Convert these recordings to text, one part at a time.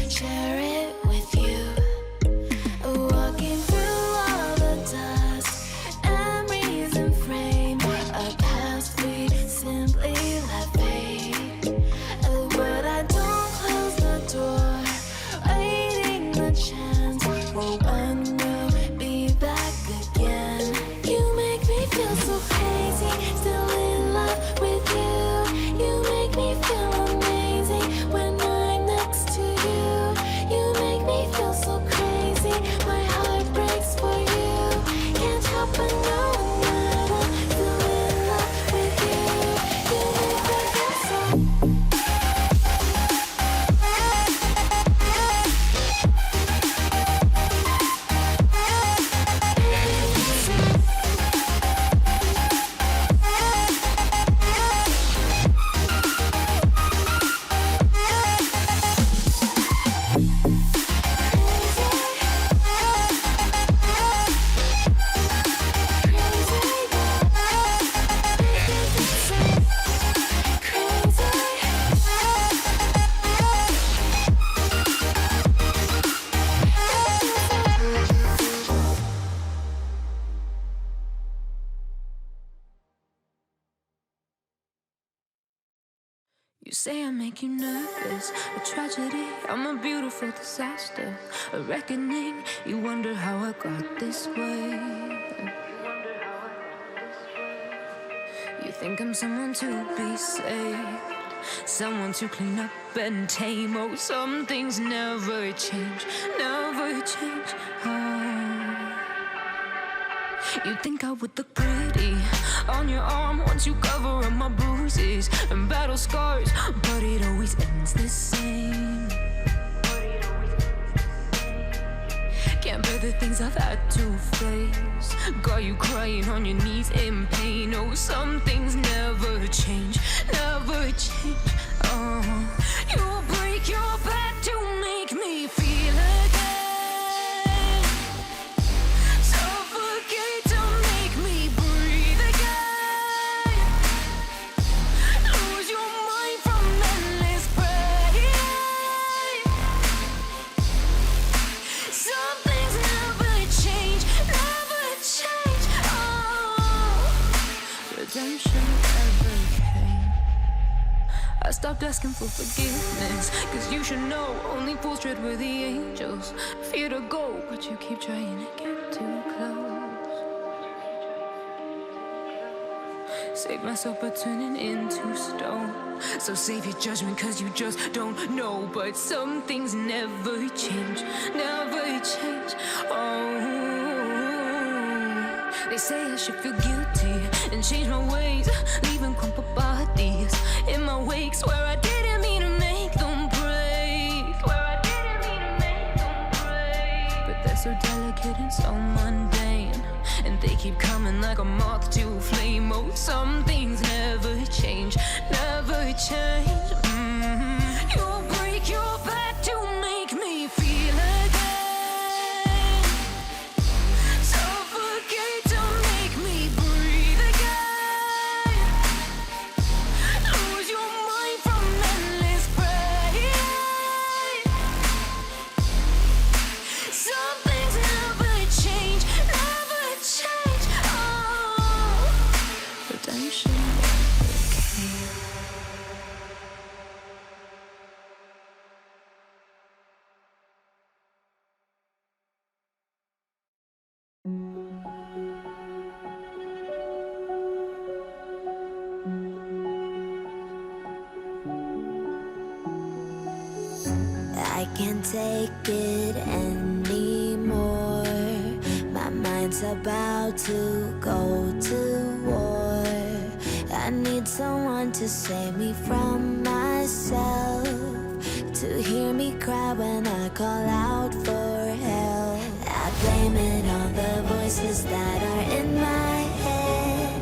share it with you. Walking through all the dust, memories and frame, a past we simply let fade. But I don't close the door, waiting the chance for when we'll be back again. You make me feel so crazy, still in love with you. You make me feel amazing when I'm next to you. You make me feel so crazy, my heart breaks for you. Can't help but knowing that I'm still in love with you. You make me feel so. You say I make you nervous, a tragedy, I'm a beautiful disaster, a reckoning, you wonder how I got this way. You think I'm someone to be saved, someone to clean up and tame. Oh, some things never change, never change. You think I would look pretty on your arm once you cover up my bruises and battle scars, but it always ends the same. Can't bear the things I've had to face, got you crying on your knees in pain. Oh, some things never change, never change. Oh, you break your back to make me feel again, suffocate to make me breathe again, lose your mind from endless pain. Some things never change, never change. Oh, redemption never came. I stopped asking for forgiveness, cause you should know only fools tread where the angels fear to go, but you keep trying to get too close. Save myself by turning into stone, so save your judgment cause you just don't know. But some things never change, never change. Oh, they say I should feel guilty and change my ways, leaving crumpled bodies in my wake. Swear I didn't mean to make them break, swear I didn't mean to make them break. But they're so delicate and so mundane, and they keep coming like a moth to a flame. Oh, some things never change, never change. You break your back to make me feel again, suffocate to make me breathe again, lose your mind from endless pain. Some things never change, never change. Oh, redemption never came. I can't take it anymore. My mind's about to go to war. I need someone to save me from myself, to hear me cry when I call out for help. I blame it on the voices that are in my head,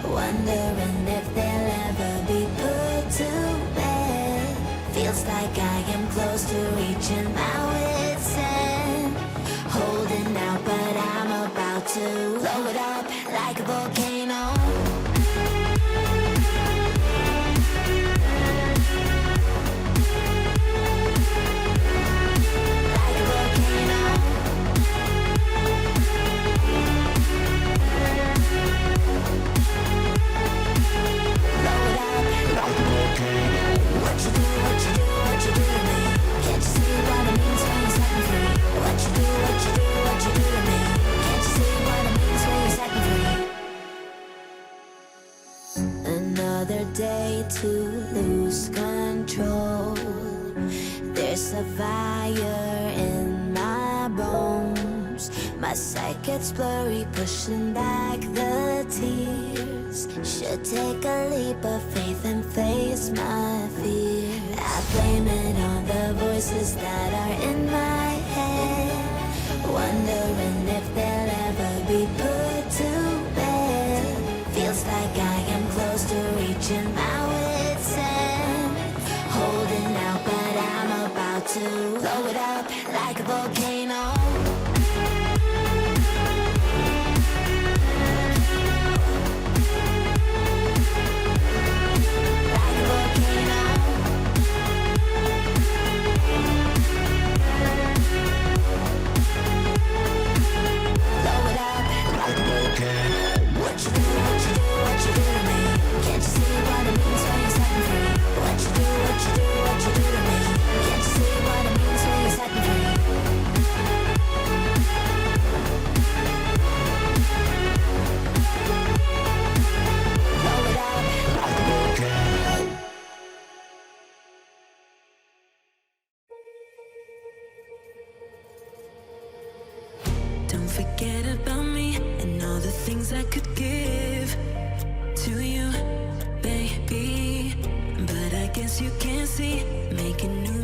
wondering if they'll ever be put to bed. Feels like I am close to reaching my wit's end, holding out but I'm about to blow it up like a volcano. sight gets blurry, pushing back the tears. Should take a leap of faith and face my fear. I blame it on the voices that are in my head, wondering if they'll ever be put to bed. Feels like I am close to reaching my wit's end, holding out, but I'm about to blow it up like a volcano. Don't forget about me and all the things I could give to you, baby. But I guess you can't see, making new